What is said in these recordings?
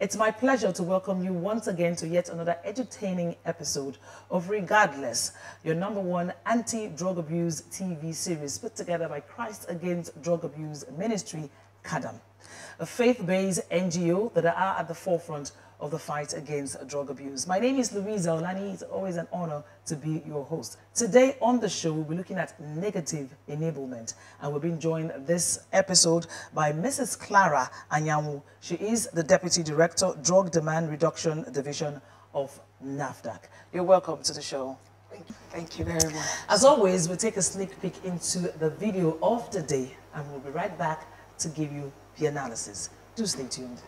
It's my pleasure to welcome you once again to yet another entertaining episode of Regardless, your #1 anti-drug abuse TV series put together by Christ Against Drug Abuse Ministry, CADAM, a faith-based NGO that are at the forefront of the fight against drug abuse. My name is Louisa Olani. It's always an honor to be your host. Today on the show, we'll be looking at negative enablement, and we're being joined this episode by Mrs. Clara Anyanwu. She is the Deputy Director, Drug Demand Reduction Division of NAFDAC. You're welcome to the show. Thank you very much. As always, we'll take a sneak peek into the video of the day, and we'll be right back to give you the analysis. Do stay tuned.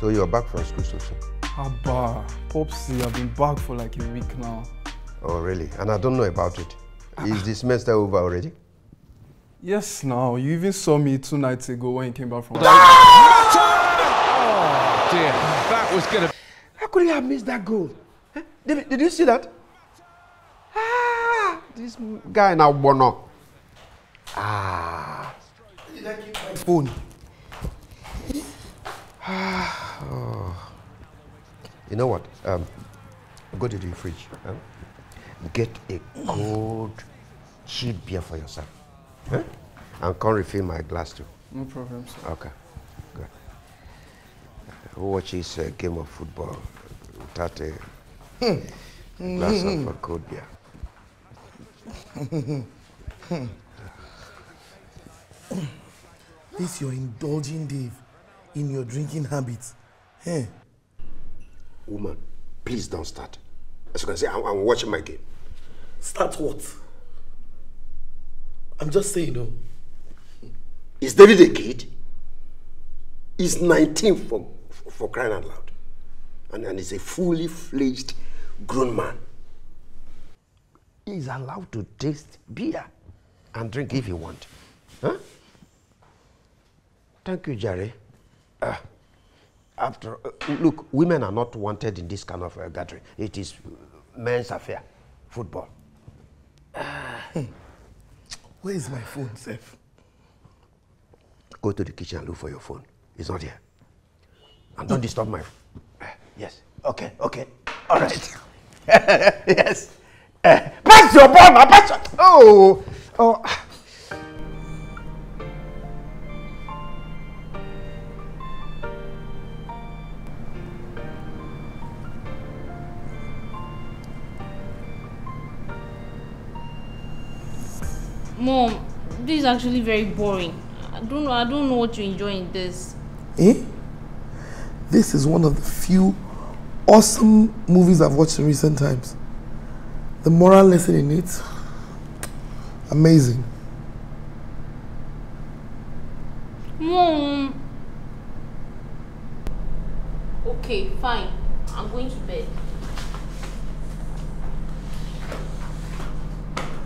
So you're back from school so soon? Abba, Popsy, I've been back for like a week now. Oh really? And I don't know about it. Is the semester over already? Yes, now. You even saw me 2 nights ago when you came back from... Oh dear, that was gonna... How could he have missed that goal? Huh? Did you see that? Ah, this guy now Bono. Ah. Did I keep my phone? Oh. You know what? Go to the fridge. Get a cold, cheap beer for yourself. Huh? And come refill my glass too. No problem, sir. Okay, good. Who watches a game of football without a glass of a cold beer? This you're indulging, Dave, in your drinking habits. Hey. Woman, please don't start. As you can see, I'm watching my game. Start what? I'm just saying, no. Is David a kid? He's 19 for crying out loud. And he's a fully fledged grown man. He's allowed to taste beer and drink if he wants. Huh? Thank you, Jerry. Look, women are not wanted in this kind of gathering. It is men's affair, football. Where is my phone, Seth? Go to the kitchen and look for your phone. It's not here. And don't disturb my... yes. Okay. All right. Yes. Pass your ball, man. Pass your... Oh. Mom, this is actually very boring. I don't know what to enjoy in this. Eh? This is one of the few awesome movies I've watched in recent times. The moral lesson in it, amazing. Mom. Okay, fine. I'm going to bed.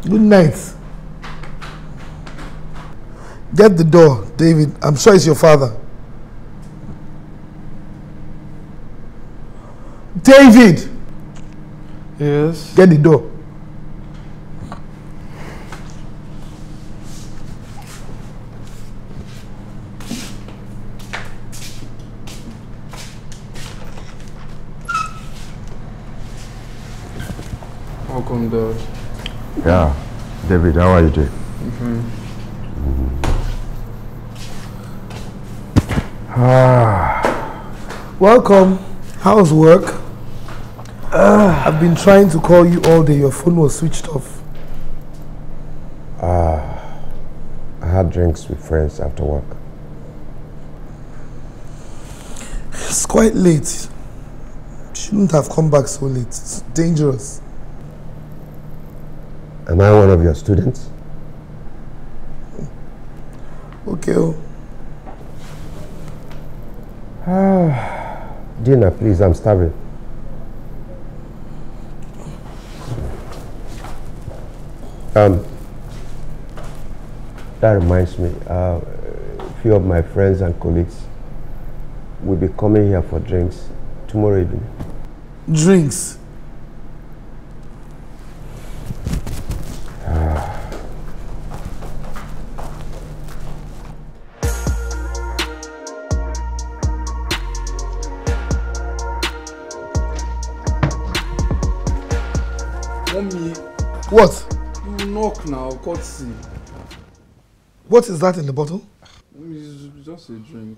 Good night. Get the door, David. I'm sure it's your father. David! Yes? Get the door. Welcome, Dad. Yeah. David, how are you doing? Welcome. How's work? I've been trying to call you all day. Your phone was switched off. I had drinks with friends after work. It's quite late. Shouldn't have come back so late. It's dangerous. Am I one of your students? Okay. The Dinner, please. I'm starving. That reminds me. A few of my friends and colleagues will be coming here for drinks tomorrow evening. Drinks? Mommy. What? You will knock now, courtesy. What is that in the bottle? Mommy, it's just a drink.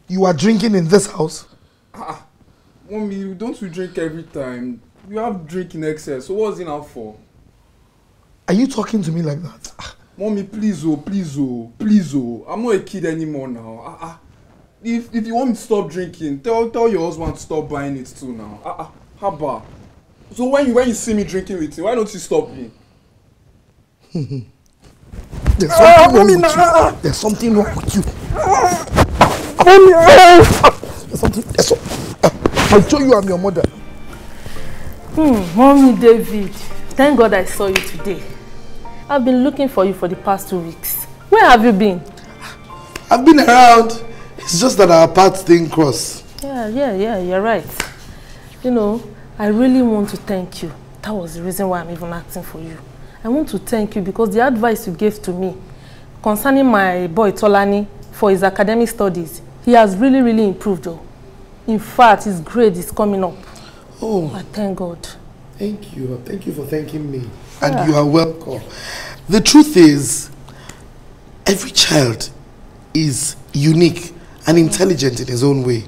You are drinking in this house? Mommy, don't we drink every time? You have drink in excess, so what's it now for? Are you talking to me like that? Mommy, please, oh, please, oh, please, oh. I'm not a kid anymore now. If you want me to stop drinking, tell your husband to stop buying it too now. Haba. So when you see me drinking with him, why don't you stop me? There's something wrong with you. There's something wrong with you. I'll show you I'm your mother. Mommy David, thank God I saw you today. I've been looking for you for the past 2 weeks. Where have you been? I've been around. It's just that our paths didn't cross. Yeah, you're right. You know, I really want to thank you. That was the reason why I'm even asking for you. I want to thank you because the advice you gave to me concerning my boy Tolani for his academic studies, he has really, really improved. In fact, his grade is coming up. Oh, I thank God. Thank you. Thank you for thanking me. And you are welcome. The truth is, every child is unique and intelligent in his own way.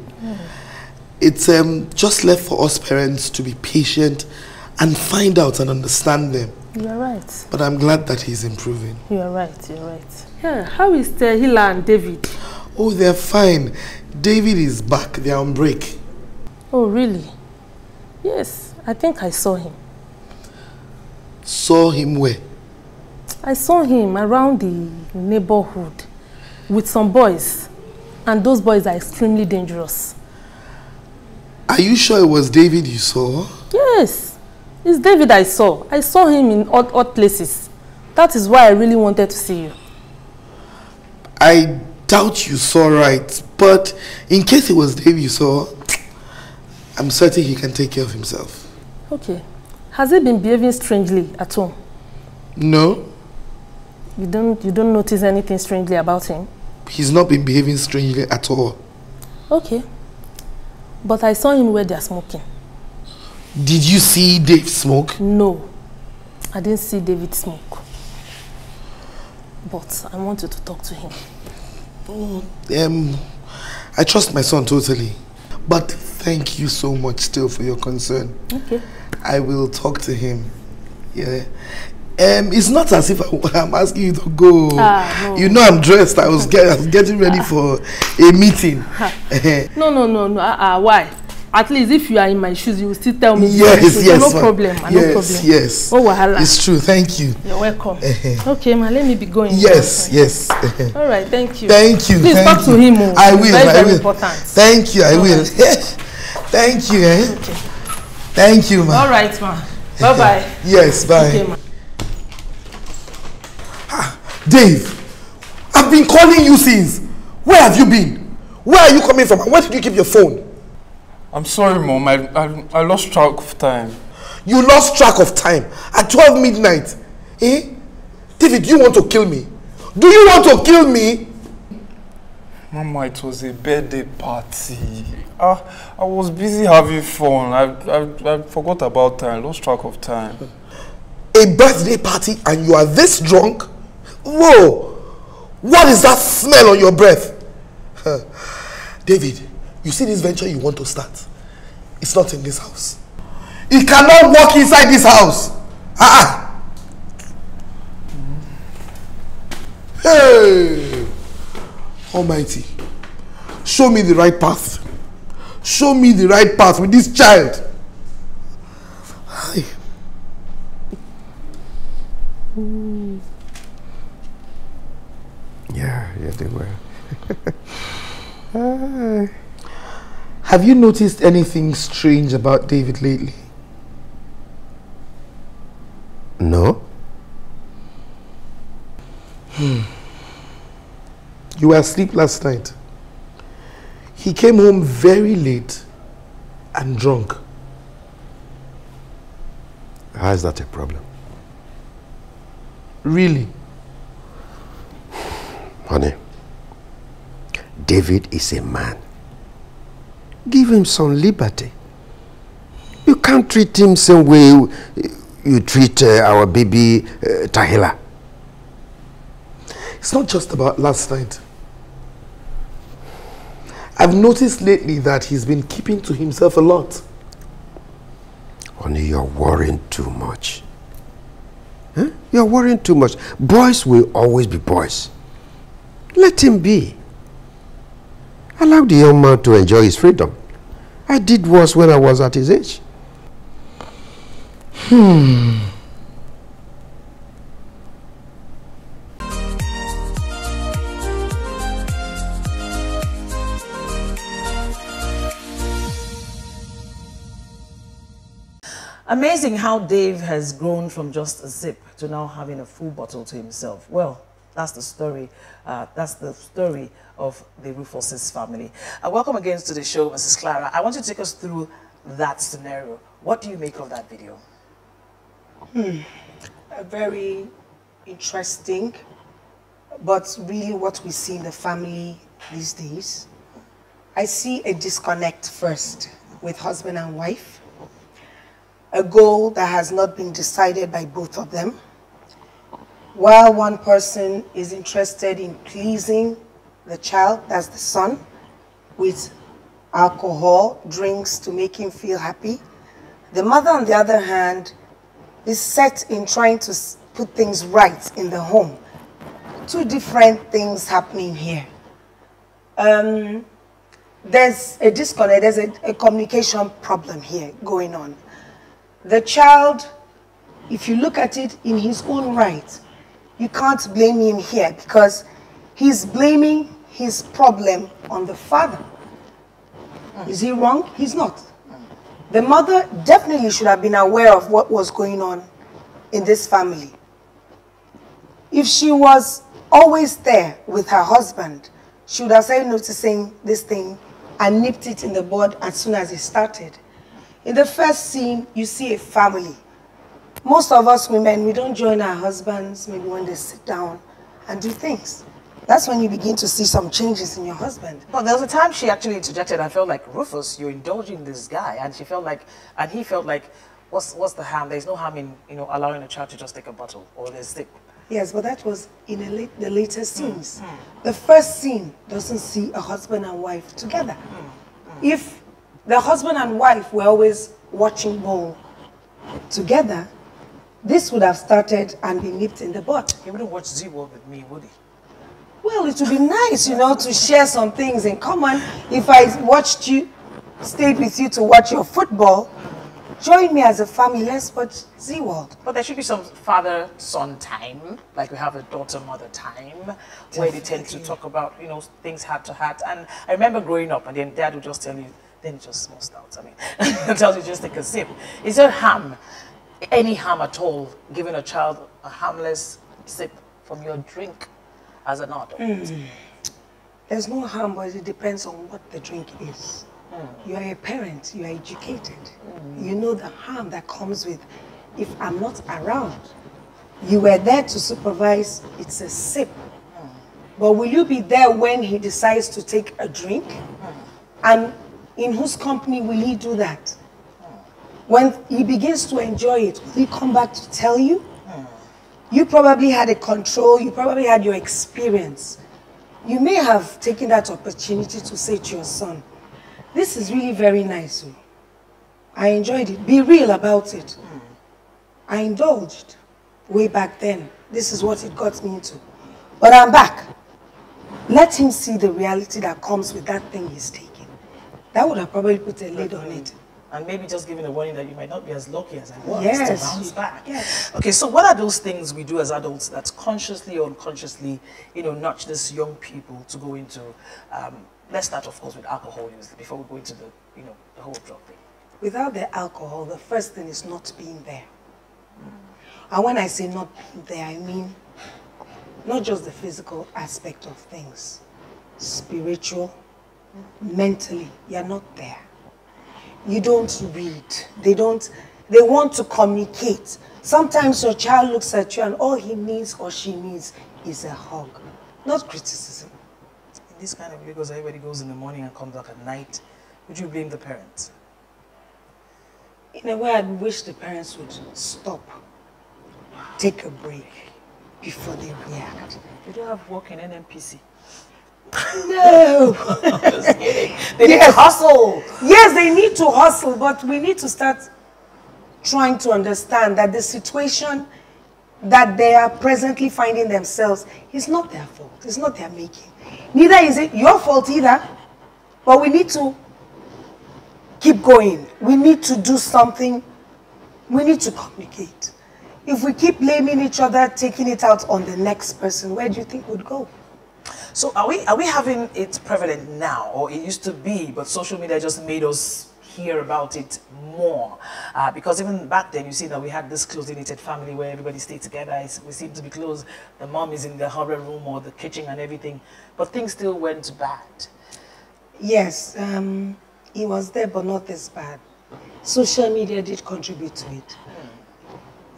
It's just left for us parents to be patient and find out and understand them. You're right. But I'm glad that he's improving. You're right. Yeah, how is Hila and David? Oh, they're fine. David is back. They're on break. Oh, really? Yes, I think I saw him. Saw him where? I saw him around the neighborhood with some boys. And those boys are extremely dangerous. Are you sure it was David you saw? Yes, it's David I saw. I saw him in odd places. That is why I really wanted to see you. I doubt you saw right, but in case it was David you saw, I'm certain he can take care of himself. Okay. Has he been behaving strangely at home? No. You don't notice anything strangely about him? He's not been behaving strangely at all. Okay. But I saw him where they're smoking. Did you see Dave smoke? No. I didn't see David smoke. But I wanted to talk to him. I trust my son totally. But thank you so much still for your concern. Okay. I will talk to him. Yeah. It's not as if I'm asking you to go. No. You know I'm dressed. I was getting ready for a meeting. No. Why? At least if you are in my shoes, you will still tell me. Yes. No problem. No problem. Yes. Oh, wahala. It's true. Thank you. You're welcome. Okay, ma, let me be going. Yes. All right. Thank you. Thank you. Please talk to him. I will. Very important. Thank you. I will. Thank you. Okay. Thank you, ma. All right, ma. Bye-bye. Yes, bye. Okay, ma. Dave, I've been calling you since. Where have you been? Where are you coming from? And where did you keep your phone? I'm sorry, Mom. I lost track of time. You lost track of time at 12 midnight. Eh? David, do you want to kill me? Do you want to kill me? Mama, it was a birthday party. I was busy having fun. I forgot about time. Lost track of time. A birthday party and you are this drunk? Whoa! What is that smell on your breath? David, you see this venture you want to start? It's not in this house. You cannot walk inside this house. Hey! Almighty, show me the right path. Show me the right path with this child. Hi. Yeah, they were. Have you noticed anything strange about David lately? No. You were asleep last night. He came home very late and drunk. How is that a problem? Really? Honey, David is a man. Give him some liberty. You can't treat him the same way you treat our baby Tahila. It's not just about last night. I've noticed lately that he's been keeping to himself a lot. Honey, you're worrying too much. Huh? You're worrying too much. Boys will always be boys. Let him be. Allow the young man to enjoy his freedom. I did worse when I was at his age. Amazing how Dave has grown from just a sip to now having a full bottle to himself. Well, that's the story. That's the story of the Rufus's family. Welcome again to the show, Mrs. Clara. I want you to take us through that scenario. What do you make of that video? Very interesting, but really what we see in the family these days. I see a disconnect first with husband and wife. A goal that has not been decided by both of them. While one person is interested in pleasing the child, that's the son, with alcohol, drinks to make him feel happy, the mother, on the other hand, is set in trying to put things right in the home. Two different things happening here. There's a disconnect, there's a communication problem here going on. The child, if you look at it in his own right, you can't blame him here because he's blaming his problem on the father. Is he wrong? He's not. The mother definitely should have been aware of what was going on in this family. If she was always there with her husband, she would have started noticing this thing and nipped it in the bud as soon as it started. In the first scene, you see a family. Most of us women, we don't join our husbands maybe when they sit down and do things. That's when you begin to see some changes in your husband. Well, there was a time she actually interjected. I felt like, Rufus, you're indulging this guy. And she felt like, and he felt like, what's the harm? There's no harm in, allowing a child to just take a bottle or a sip. Yes, but that was in the later scenes. The first scene doesn't see a husband and wife together. If the husband and wife were always watching ball together, this would have started and been nipped in the bud. He wouldn't watch Z-World with me, would he? Well, it would be nice, to share some things in common. If I stayed with you to watch your football, join me as a family, let's watch Z-World. But there should be some father-son time, like we have a daughter-mother time, where they tend to talk about, things heart to heart. And I remember growing up, and then Dad would just tell you, then just small stouts. Tells you just take a sip. Is there harm, any harm at all, giving a child a harmless sip from your drink as an adult? There's no harm, but it depends on what the drink is. You are a parent, you are educated. You know the harm that comes with if I'm not around. You were there to supervise, it's a sip. But will you be there when he decides to take a drink? And in whose company will he do that? When he begins to enjoy it, will he come back to tell you? You probably had a control, you probably had your experience. You may have taken that opportunity to say to your son, this is really very nice. I enjoyed it. Be real about it. I indulged way back then. This is what it got me into. But I'm back. Let him see the reality that comes with that thing he's taking. That would have probably put a lid on it. And maybe just giving a warning that you might not be as lucky as I was to bounce back. Yes. Okay, so what are those things we do as adults that consciously or unconsciously, nudge these young people to go into let's start, of course, with alcohol use before we go into the, the whole drug thing. Without the alcohol, the first thing is not being there. And when I say not being there, I mean not just the physical aspect of things, spiritual, mentally, you're not there. You don't read. They want to communicate. Sometimes your child looks at you and all he needs or she needs is a hug, not criticism. In this kind of Lagos, everybody goes in the morning and comes back at night. Would you blame the parents? In a way, I wish the parents would stop, take a break before they react. You don't have work in NMPC. No! They need to hustle! Yes, they need to hustle, but we need to start trying to understand that the situation that they are presently finding themselves is not their fault. It's not their making. Neither is it your fault either, but we need to keep going. We need to do something. We need to communicate. If we keep blaming each other, taking it out on the next person, where do you think we'd go? So are we having it prevalent now, or it used to be, but social media just made us hear about it more? Because even back then, you see that we had this close-knitted family where everybody stayed together. We seem to be close. The mom is in the horror room or the kitchen and everything, but things still went bad. Yes, it was there, but not this bad. Social media did contribute to it.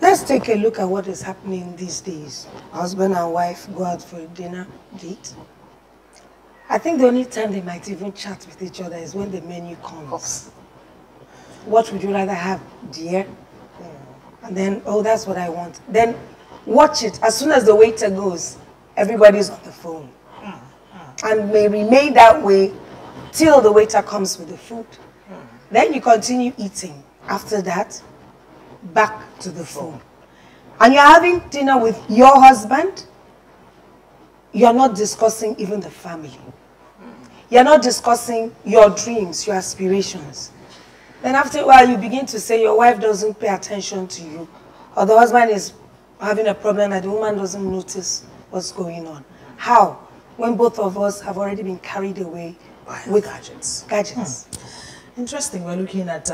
Let's take a look at what is happening these days. Husband and wife go out for a dinner date. I think the only time they might even chat with each other is when the menu comes. What would you rather have, dear? And then, oh, that's what I want. Then watch it. As soon as the waiter goes, everybody's on the phone. And may remain that way till the waiter comes with the food. Then you continue eating. After that, back to the phone. And you're having dinner with your husband, you're not discussing even the family. You're not discussing your dreams, your aspirations. Then after a while, you begin to say your wife doesn't pay attention to you, or the husband is having a problem and the woman doesn't notice what's going on. How? When both of us have already been carried away with gadgets. Interesting. We're looking at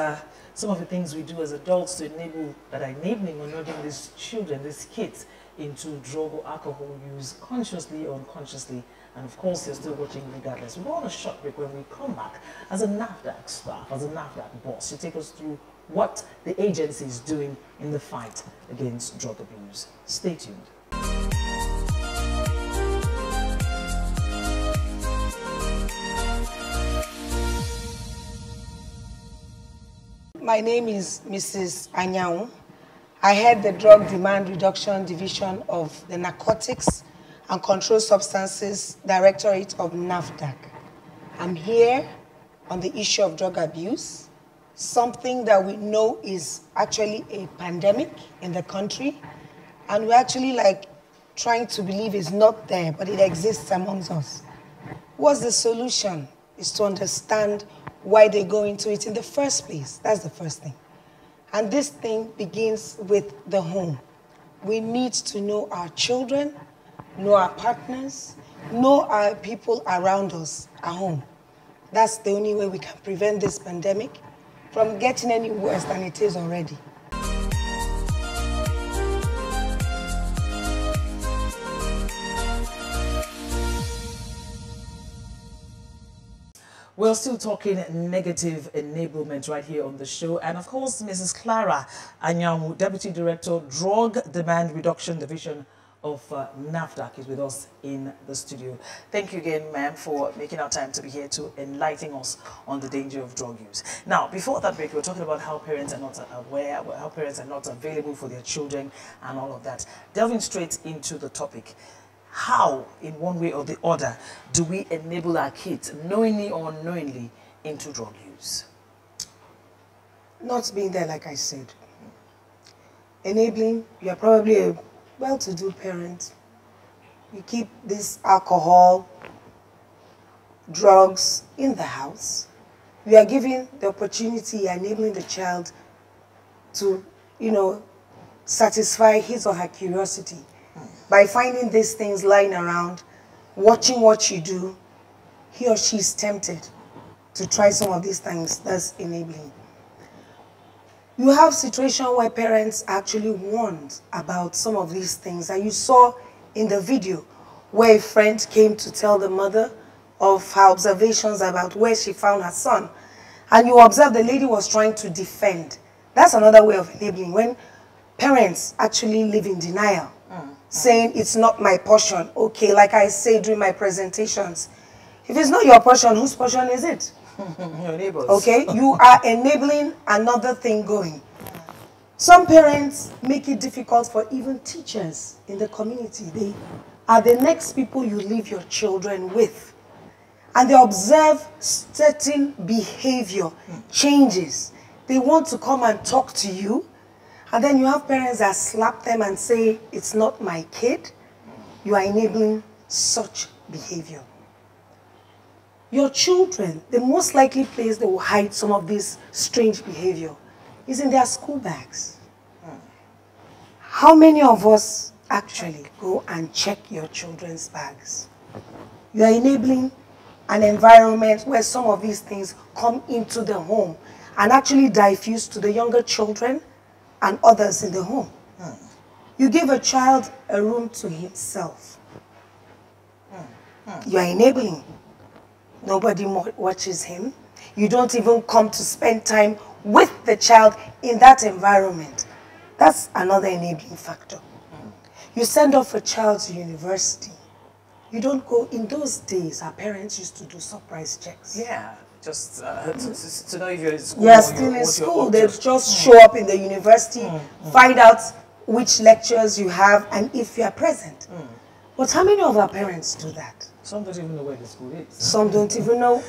some of the things we do as adults to enable, that are enabling or nudging these children, these kids, into drug or alcohol use consciously or unconsciously. And of course, you're still watching regardless. We'll go on a short break. When we come back, as a NAFDAC staff, as a NAFDAC boss, you take us through what the agency is doing in the fight against drug abuse. Stay tuned. My name is Mrs. Anyao. I head the Drug Demand Reduction Division of the Narcotics and Controlled Substances Directorate of NAFDAC. I'm here on the issue of drug abuse, something that we know is actually a pandemic in the country, and we're actually trying to believe it's not there, but it exists amongst us. What's the solution? Is to understand why they go into it in the first place. That's the first thing. And this thing begins with the home. We need to know our children, know our partners, know our people around us at home. That's the only way we can prevent this pandemic from getting any worse than it is already. We're still talking negative enablement right here on the show. And of course, Mrs. Clara Anyamu, Deputy Director, Drug Demand Reduction Division of NAFDAC, is with us in the studio. Thank you again, ma'am, for making our time to be here to enlighten us on the danger of drug use. Now, before that break, we were talking about how parents are not aware, how parents are not available for their children and all of that. Delving straight into the topic. How, in one way or the other, do we enable our kids, knowingly or unknowingly, into drug use? Not being there, like I said. Enabling, you're probably a well-to-do parent. You keep this alcohol, drugs in the house. You are giving the opportunity, enabling the child to, satisfy his or her curiosity by finding these things lying around, watching what you do, he or she is tempted to try some of these things. That's enabling. You have situations where parents actually warned about some of these things that you saw in the video, where a friend came to tell the mother of her observations about where she found her son. And you observe the lady was trying to defend. That's another way of enabling, when parents actually live in denial, saying it's not my portion. Okay, like I say during my presentations, if it's not your portion, whose portion is it? Your neighbors. Okay, you are enabling another thing going. Some parents make it difficult for even teachers in the community. They are the next people you leave your children with. And they observe certain behavior changes. They want to come and talk to you. And then you have parents that slap them and say, it's not my kid. You are enabling such behavior. Your children, the most likely place they will hide some of this strange behavior is in their school bags. How many of us actually go and check your children's bags? You are enabling an environment where some of these things come into the home and actually diffuse to the younger children and others in the home. You give a child a room to himself. You are enabling. Nobody watches him. You don't even come to spend time with the child in that environment. That's another enabling factor. You send off a child to university. You don't go, in those days, our parents used to do surprise checks. Yeah, just to know if you're in school. You're still in school. They just show up in the university, find out which lectures you have and if you are present. But how many of our parents do that? Some don't even know where the school is. Some don't even know.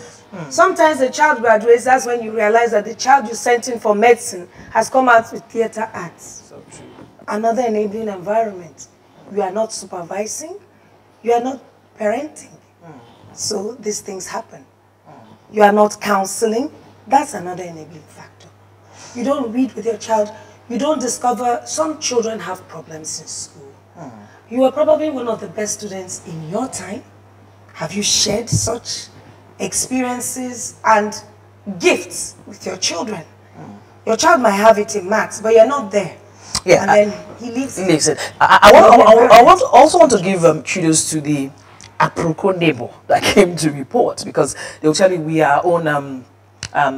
Sometimes the child graduates, that's when you realize that the child you sent in for medicine has come out with theater arts. So true. Another enabling environment. You are not supervising. You are not parenting. So these things happen. You are not counseling. That's another enabling factor. You don't read with your child. You don't discover, some children have problems in school. You are probably one of the best students in your time. Have you shared such experiences and gifts with your children? Your child might have it in maths, but you're not there. Yeah, and then he leaves it. I also want to give kudos to the apropos neighbor that came to report, because they'll tell you we are own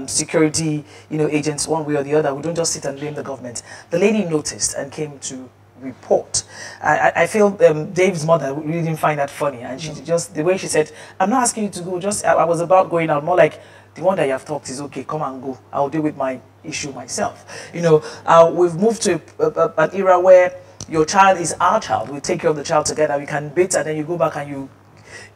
security, agents one way or the other. We don't just sit and blame the government. The lady noticed and came to report. I feel Dave's mother really didn't find that funny, and she just, the way she said, I'm not asking you to go, just I was about going out, more like, the one that you have talked is okay, come and go, I'll deal with my issue myself. We've moved to an era where your child is our child. We take care of the child together. We can beat, and then you go back and you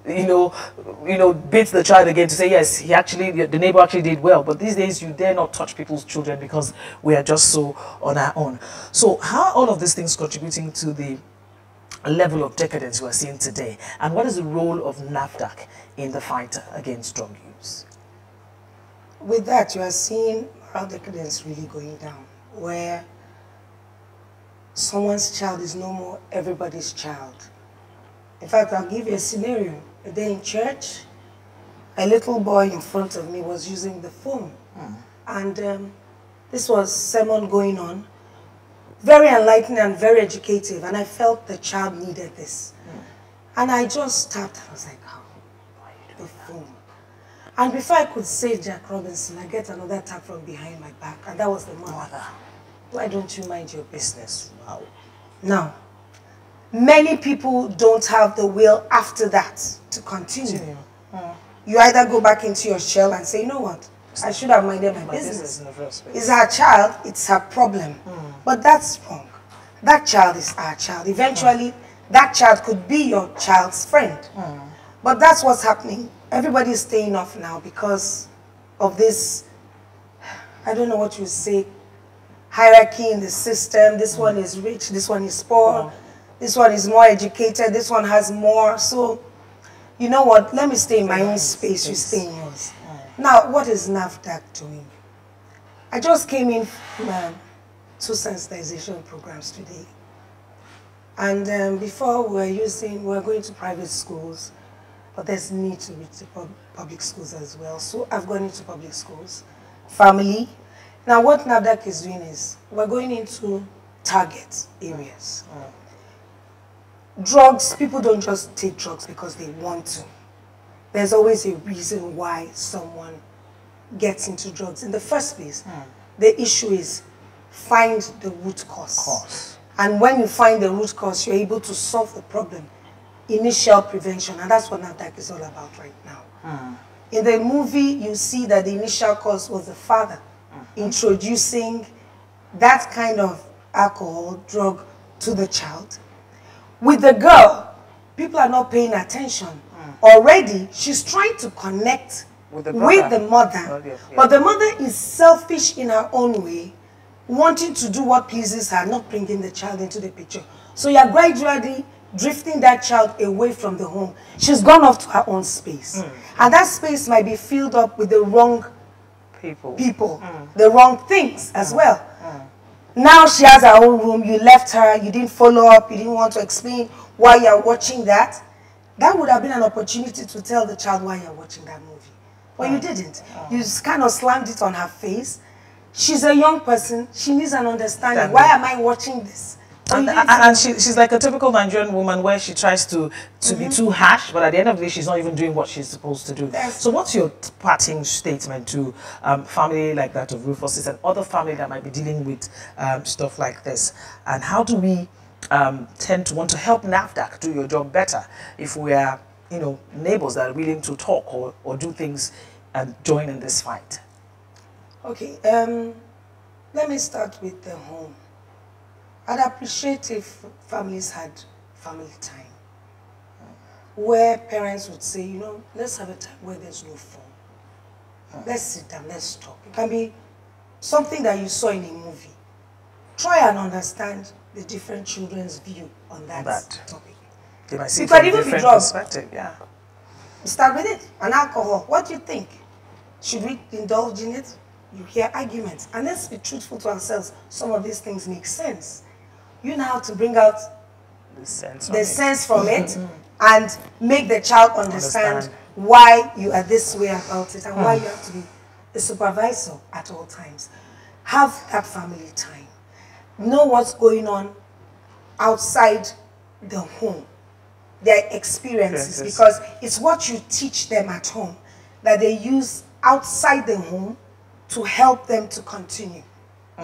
beat the child again to say, yes, the neighbor actually did well. But these days, you dare not touch people's children because we are just so on our own. So how are all of these things contributing to the level of decadence we are seeing today? And what is the role of NAFDAC in the fight against drug use? With that, you are seeing moral decadence really going down, where someone's child is no more everybody's child. In fact, I'll give you a scenario. A day in church, a little boy in front of me was using the phone. And this was sermon going on. Very enlightening and very educative. And I felt the child needed this. And I just tapped and I was like, oh, the phone. And before I could say Jack Robinson, I get another tap from behind my back. And that was the mother. Why don't you mind your business? Wow. Now, many people don't have the will after that to continue. You either go back into your shell and say, you know what, I should have minded my business. In the first place. It's her child, it's her problem. But that's wrong. That child is our child. Eventually, that child could be your child's friend. But that's what's happening. Everybody's staying off now because of this, I don't know what you say, hierarchy in the system. This one is rich, this one is poor. This one is more educated, this one has more. So, you know what, let me stay in my own space, you stay in yours. Now, what is NAFDAC doing? I just came in from 2 sensitization programs today. And before we were going to private schools, but there's need to reach the public schools as well. So I've gone into public schools, family. Now what NAFDAC is doing is we're going into target areas. Drugs, people don't just take drugs because they want to. There's always a reason why someone gets into drugs in the first place. The issue is find the root cause. And when you find the root cause, you're able to solve the problem. Initial prevention, and that's what NAFDAC is all about right now. In the movie, you see that the initial cause was the father introducing that kind of alcohol, drug to the child. With the girl, people are not paying attention. Already, she's trying to connect with the mother, but the mother is selfish in her own way, wanting to do what pleases her, not bringing the child into the picture. So you're gradually drifting that child away from the home. She's gone off to her own space. And that space might be filled up with the wrong people, the wrong things as well. Now she has her own room, you left her, you didn't follow up, you didn't want to explain why you're watching that. That would have been an opportunity to tell the child why you're watching that movie. But you didn't. You just kind of slammed it on her face. She's a young person, she needs an understanding. Why am I watching this? And she's like a typical Nigerian woman where she tries to be too harsh, but at the end of the day, she's not even doing what she's supposed to do. So what's your parting statement to family like that of Rufus's and other family that might be dealing with stuff like this? And how do we tend to want to help NAFDAC do your job better if we are, you know, neighbors that are willing to talk or do things and join in this fight? Okay, let me start with the home. I'd appreciate if families had family time, where parents would say, you know, let's have a time where there's no phone. Let's sit down, let's talk. It can be something that you saw in a movie. Try and understand the different children's view on that topic. They might see it from a different perspective, Start with it. And alcohol, what do you think? Should we indulge in it? You hear arguments. And let's be truthful to ourselves. Some of these things make sense. You now have to bring out the sense from it and make the child understand why you are this way about it and why you have to be a supervisor at all times. Have that family time. Know what's going on outside the home, their experiences, because it's what you teach them at home that they use outside the home to help them to continue.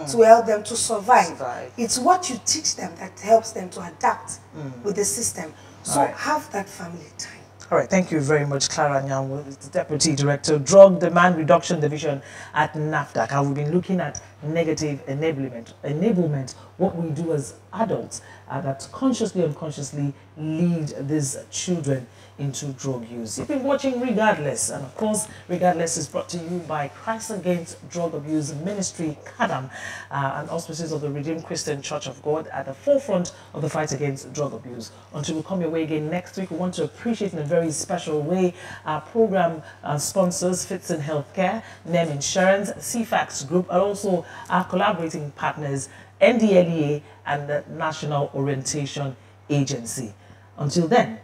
To help them to survive. It's what you teach them that helps them to adapt with the system. So have that family time. All right, thank you very much, Clara Nyam, the Deputy Director, Drug Demand Reduction Division at NAFDAC. How we've been looking at negative enablement, what we do as adults that consciously or unconsciously lead these children into drug use. You've been watching Regardless, and of course, Regardless is brought to you by Christ Against Drug Abuse Ministry, CADAM, and auspices of the Redeemed Christian Church of God at the forefront of the fight against drug abuse. Until we come your way again next week, we want to appreciate in a very special way our program sponsors, Fits in Healthcare, NEM Insurance, CFAX Group, and also our collaborating partners, NDLEA and the National Orientation Agency. Until then,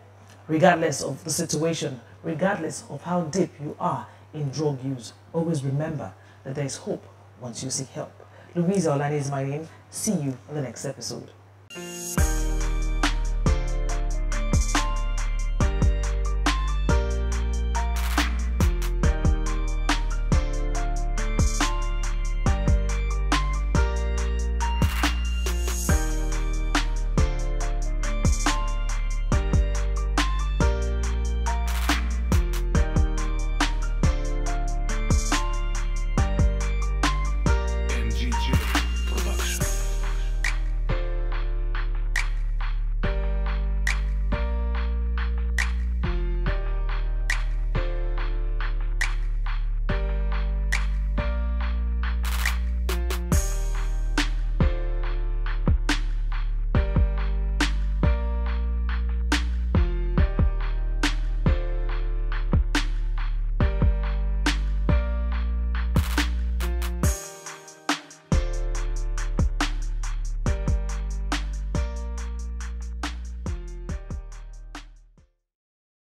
regardless of the situation, regardless of how deep you are in drug use, always remember that there is hope once you seek help. Louisa Olani is my name. See you on the next episode.